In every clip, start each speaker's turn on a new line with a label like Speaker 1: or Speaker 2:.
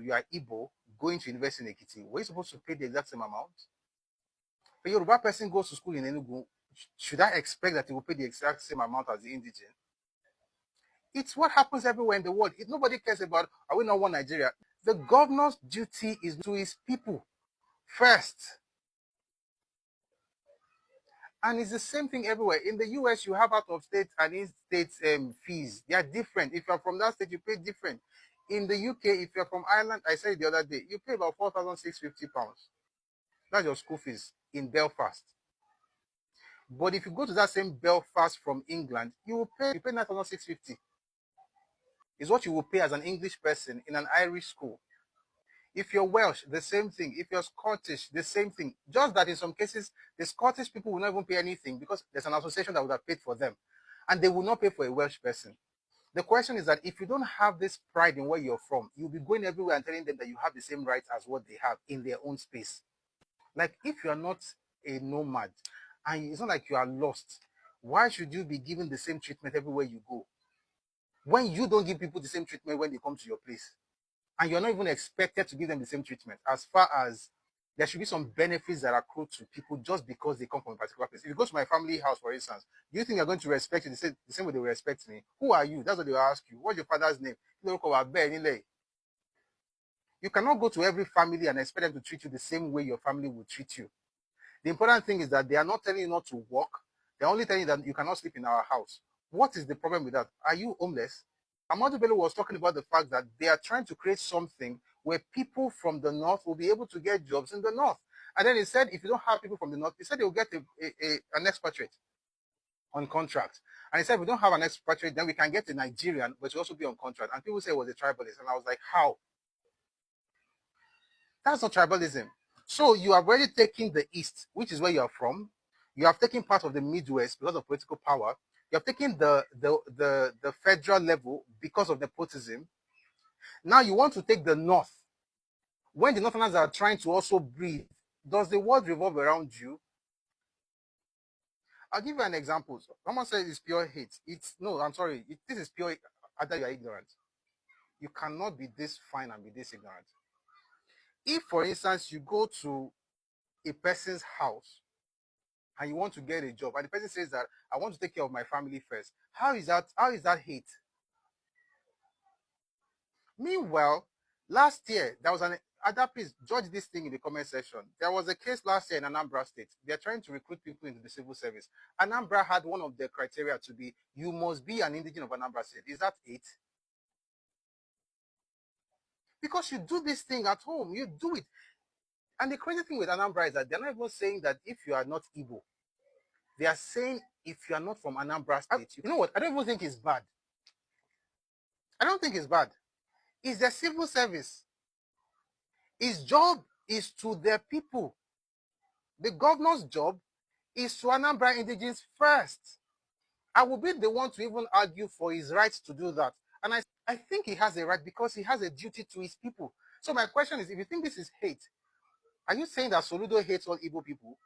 Speaker 1: you are Igbo going to university in Ekiti, were you supposed to pay the exact same amount? A Yoruba person goes to school in Enugu, should I expect that he will pay the exact same amount as the indigene? It's what happens everywhere in the world. Nobody cares about, are we not one Nigeria? The governor's duty is to his people first. And it's the same thing everywhere. In the US, you have out-of-state and in-state fees. They are different. If you're from that state, you pay different. In the UK, if you're from Ireland, I said it the other day, you pay about £4,650. That's your school fees in Belfast. But if you go to that same Belfast from England, you pay 9,650. Is what you will pay as an English person in an Irish school. If you're Welsh, the same thing. If you're Scottish, the same thing. Just that in some cases, the Scottish people will not even pay anything because there's an association that would have paid for them. And they will not pay for a Welsh person. The question is that if you don't have this pride in where you're from, you'll be going everywhere and telling them that you have the same rights as what they have in their own space. Like if you are not a nomad and it's not like you are lost, why should you be given the same treatment everywhere you go? When you don't give people the same treatment when they come to your place. And you're not even expected to give them the same treatment, as far as there should be some benefits that accrue to people just because they come from a particular place. If you go to my family house, for instance, do you think they're going to respect you the same way they will respect me? Who are you? That's what they will ask you. What's your father's name? You cannot go to every family and expect them to treat you the same way your family will treat you. The important thing is that they are not telling you not to walk. They're only telling you that you cannot sleep in our house. What is the problem with that? Are you homeless? Amadu Bello was talking about the fact that they are trying to create something where people from the north will be able to get jobs in the north. And then he said, if you don't have people from the north, he said they will get an expatriate on contract. And he said, if we don't have an expatriate, then we can get a Nigerian, but will also be on contract. And people say it was a tribalist. And I was like, how? That's not tribalism. So you have already taken the East, which is where you are from. You have taken part of the Midwest because of political power. You have taken the federal level because of nepotism. Now you want to take the North. When the Northerners are trying to also breathe, does the world revolve around you? I'll give you an example. Someone says it's pure hate. No, I'm sorry. This is pure, either you are ignorant. You cannot be this fine and be this ignorant. If, for instance, you go to a person's house and you want to get a job, and the person says that I want to take care of my family first, how is that hate? Meanwhile, last year there was please judge this thing in the comment section. There was a case last year in Anambra State. They're trying to recruit people into the civil service. Anambra had one of the criteria to be you must be an indigene of Anambra State. Is that it? Because you do this thing at home, you do it. And the crazy thing with Anambra is that they're not even saying that if you are not Igbo. They are saying if you are not from Anambra State, you know what? I don't even think it's bad. I don't think it's bad. It's the civil service. His job is to their people. The governor's job is to Anambra indigenes first. I will be the one to even argue for his right to do that. And I think he has a right because he has a duty to his people. So my question is, if you think this is hate, are you saying that Soludo hates all Igbo people?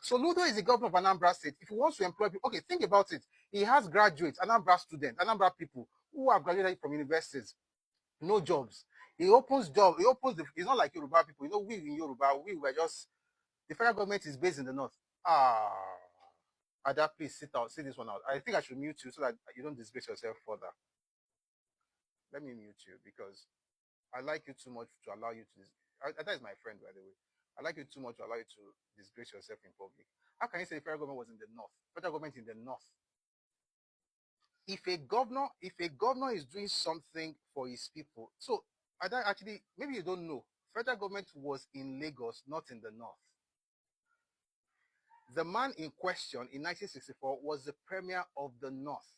Speaker 1: Soludo is the governor of Anambra State. If he wants to employ people, okay, think about it. He has graduates, Anambra students, Anambra people who have graduated from universities, no jobs. He opens jobs. It's not like Yoruba people. You know, we in Yoruba, we were just, the federal government is based in the north. Ada, please sit this one out. I think I should mute you so that you don't disgrace yourself further. Let me mute you because I like you too much to allow you to. Ada is my friend, by the way. I like you too much to allow you to disgrace yourself in public. How can you say the federal government was in the north? Federal government in the north. If a governor is doing something for his people, so Ada, actually, maybe you don't know, federal government was in Lagos, not in the north. The man in question in 1964 was the premier of the north.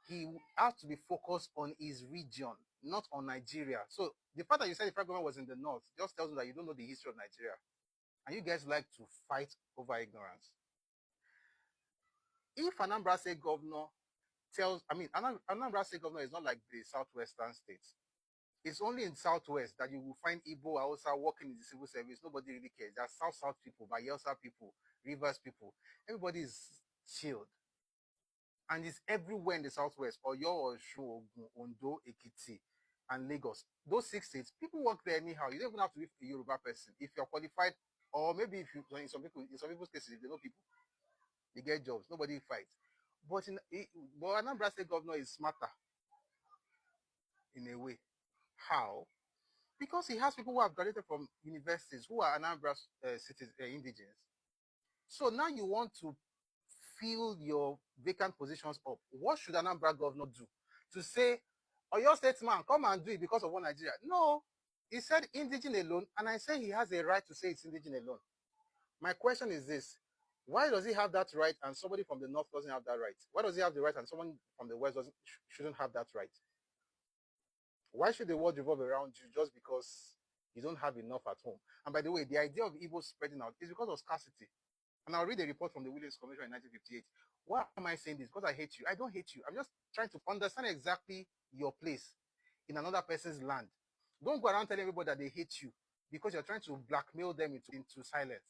Speaker 1: He had to be focused on his region, not on Nigeria. So the fact that you said the federal government was in the north just tells me that you don't know the history of Nigeria. And you guys like to fight over ignorance. If Anambra State governor Anambra State governor is not like the southwestern states. It's only in southwest that you will find Igbo, Hausa working in the civil service. Nobody really cares. There are south people, Bayelsa people, Rivers people. Everybody is chilled. And it's everywhere in the southwest, Oyo, Osun, Ogun, Ondo, Ekiti, and Lagos. Those 6 states, people work there anyhow. You don't even have to be a Yoruba person. If you're qualified, or maybe if you in some people's cases, if they know people, they get jobs. Nobody fights. But but Anambra State governor is smarter in a way. How? Because he has people who have graduated from universities who are Anambra cities, indigens. So now you want to fill your vacant positions up. What should Anambra governor do? To say, oh, your statesman, come and do it because of one Nigeria. No, he said indigene alone, and I say he has a right to say it's indigene alone. My question is this: why does he have that right and somebody from the north doesn't have that right? Why does he have the right and someone from the west shouldn't have that right? Why should the world revolve around you just because you don't have enough at home? And by the way, the idea of Igbo spreading out is because of scarcity. And I'll read a report from the Williams Commission in 1958. Why am I saying this? Because I hate you. I don't hate you. I'm just trying to understand exactly your place in another person's land. Don't go around telling everybody that they hate you because you're trying to blackmail them into silence.